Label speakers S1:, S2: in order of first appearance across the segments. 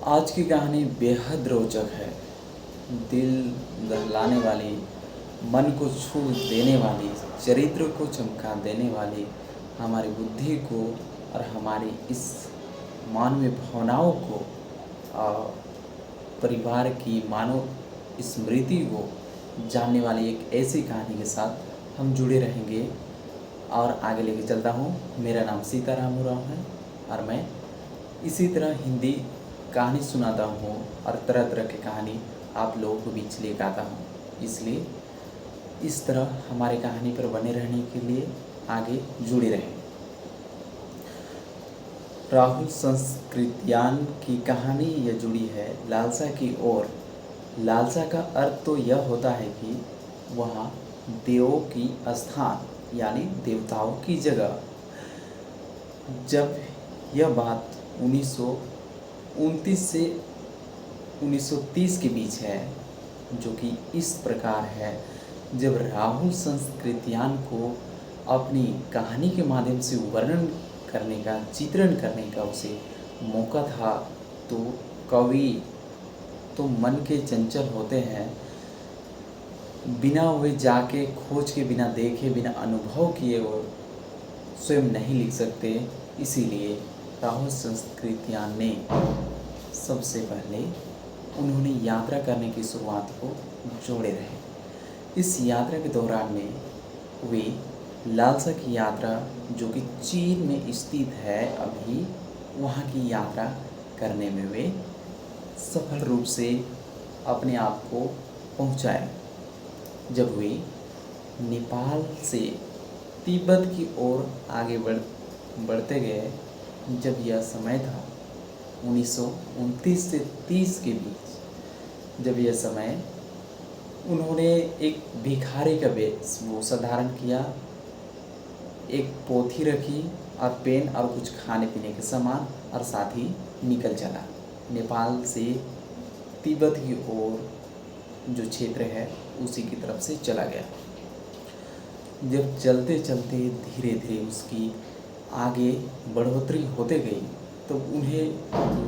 S1: आज की कहानी बेहद रोचक है। दिल दहलाने वाली, मन को छू देने वाली, चरित्र को चमका देने वाली, हमारी बुद्धि को और हमारी इस मानवीय भावनाओं को परिवार की मानव स्मृति को जानने वाली एक ऐसी कहानी के साथ हम जुड़े रहेंगे और आगे लेके चलता हूँ। मेरा नाम सीताराम राव है और मैं इसी तरह हिंदी कहानी सुनाता हूँ और तरह तरह की कहानी आप लोगों को बीच लेकर आता हूँ। इसलिए इस तरह हमारे कहानी पर बने रहने के लिए आगे जुड़े रहें। राहुल संस्कृत्यान की कहानी यह जुड़ी है लालसा की ओर। लालसा का अर्थ तो यह होता है कि वहाँ देवों की स्थान यानी देवताओं की जगह। जब यह बात 1929 से 1930 के बीच है, जो कि इस प्रकार है। जब राहुल संस्कृत्यान को अपनी कहानी के माध्यम से वर्णन करने का, चित्रण करने का उसे मौका था, तो कवि तो मन के चंचल होते हैं। बिना वे जाके खोज के, बिना देखे, बिना अनुभव किए वो स्वयं नहीं लिख सकते। इसीलिए राहुल संस्कृत्यान ने सबसे पहले उन्होंने यात्रा करने की शुरुआत को जोड़े रहे। इस यात्रा के दौरान में वे लालसा की यात्रा, जो कि चीन में स्थित है अभी, वहाँ की यात्रा करने में वे सफल रूप से अपने आप को पहुँचाए। जब वे नेपाल से तिब्बत की ओर आगे बढ़ते गए, जब यह समय था 1929 से 30 के बीच, जब यह समय उन्होंने एक भिखारी का वेशभूषा धारण किया, एक पोथी रखी और पेन और कुछ खाने पीने के सामान, और साथ ही निकल चला। नेपाल से तिब्बत की ओर जो क्षेत्र है उसी की तरफ से चला गया। जब चलते चलते धीरे धीरे उसकी आगे बढ़ोतरी होते गई, तो उन्हें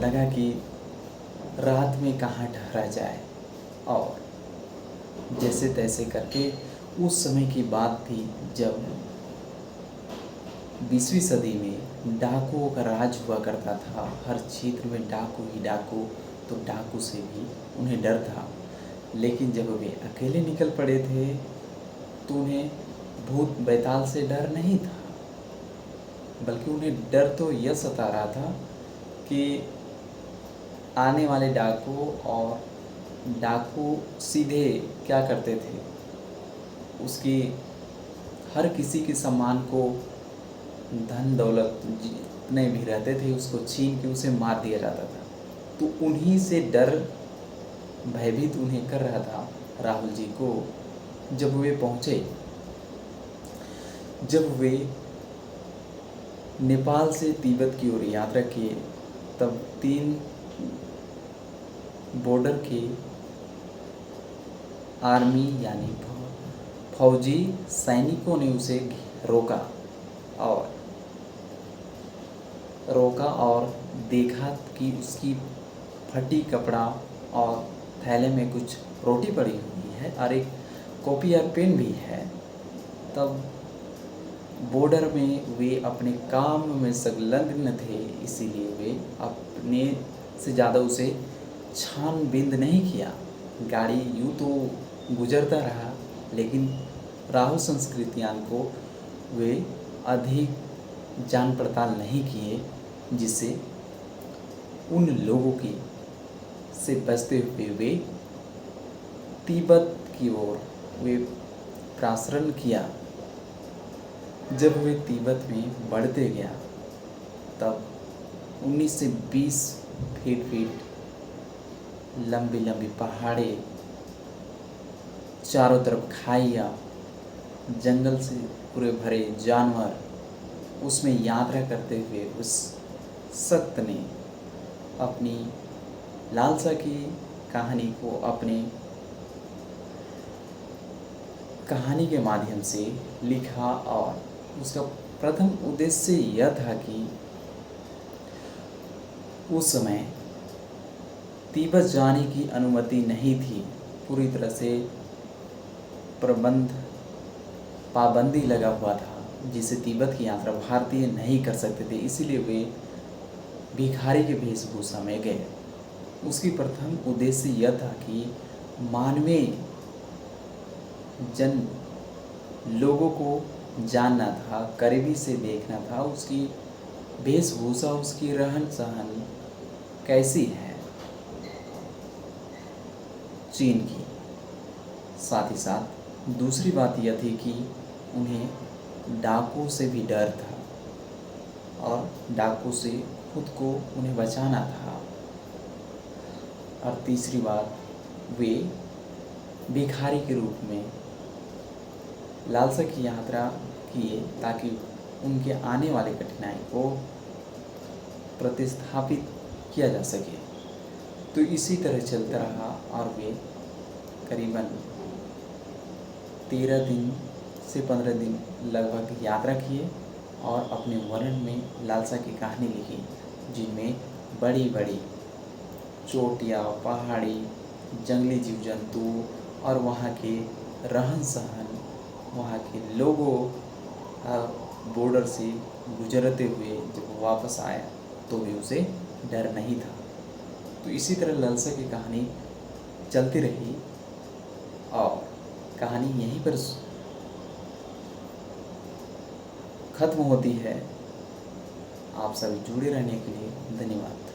S1: लगा कि रात में कहाँ ठहरा जाए, और जैसे तैसे करके उस समय की बात थी जब 20वीं सदी में डाकुओं का राज हुआ करता था। हर क्षेत्र में डाकू ही डाकू, तो डाकू से भी उन्हें डर था। लेकिन जब वे अकेले निकल पड़े थे तो उन्हें भूत बैताल से डर नहीं था, बल्कि उन्हें डर तो यह सता रहा था कि आने वाले डाकू सीधे क्या करते थे, उसकी हर किसी के सम्मान को, धन दौलत जितने भी रहते थे उसको छीन के उसे मार दिया जाता था। तो उन्हीं से डर, भयभीत उन्हें कर रहा था राहुल जी को। जब वे पहुँचे, जब वे नेपाल से तिब्बत की ओर यात्रा किए, तब 3 बॉर्डर के आर्मी यानी फौजी सैनिकों ने उसे रोका और देखा कि उसकी फटी कपड़ा और थैले में कुछ रोटी पड़ी हुई है और एक कॉपी और पेन भी है। तब बॉर्डर में वे अपने काम में संलग्न थे, इसीलिए वे अपने से ज़्यादा उसे छानबीन नहीं किया। गाड़ी यूँ तो गुजरता रहा, लेकिन राहुल संस्कृत्यान को वे अधिक जान पड़ताल नहीं किए, जिससे उन लोगों की से बचते हुए वे तिब्बत की ओर वे प्रसारण किया। जब वे तिब्बत में बढ़ते गया, तब 19 से 20 फीट लंबी लंबी पहाड़ें, चारों तरफ खाइयाँ, जंगल से पूरे भरे जानवर, उसमें यात्रा करते हुए उस सख्त ने अपनी लालसा की कहानी को अपने कहानी के माध्यम से लिखा। और उसका प्रथम उद्देश्य यह था कि उस समय तिब्बत जाने की अनुमति नहीं थी। पूरी तरह से पाबंदी लगा हुआ था, जिससे तिब्बत की यात्रा भारतीय नहीं कर सकते थे। इसीलिए वे भिखारी के वेशभूषा में गए। उसकी प्रथम उद्देश्य यह था कि मानवीय जन लोगों को जानना था, करीबी से देखना था, उसकी वेशभूषा, उसकी रहन सहन कैसी है चीन की। साथ ही साथ दूसरी बात यह थी कि उन्हें डाकुओं से भी डर था और डाकू से खुद को उन्हें बचाना था। और तीसरी बात, वे भिखारी के रूप में लालसा की यात्रा किए ताकि उनके आने वाले कठिनाई को प्रतिस्थापित किया जा सके। तो इसी तरह चलता रहा और वे करीबन 13 दिन से 15 दिन लगभग यात्रा किए और अपने वर्णन में लालसा की कहानी लिखी, जिनमें बड़ी बड़ी चोटियाँ, पहाड़ी, जंगली जीव जंतु और वहाँ के रहन सहन, वहाँ के लोगों बॉर्डर से गुजरते हुए जब वो वापस आया तो भी उसे डर नहीं था। तो इसी तरह लालसा की कहानी चलती रही और कहानी यहीं पर ख़त्म होती है। आप सभी जुड़े रहने के लिए धन्यवाद।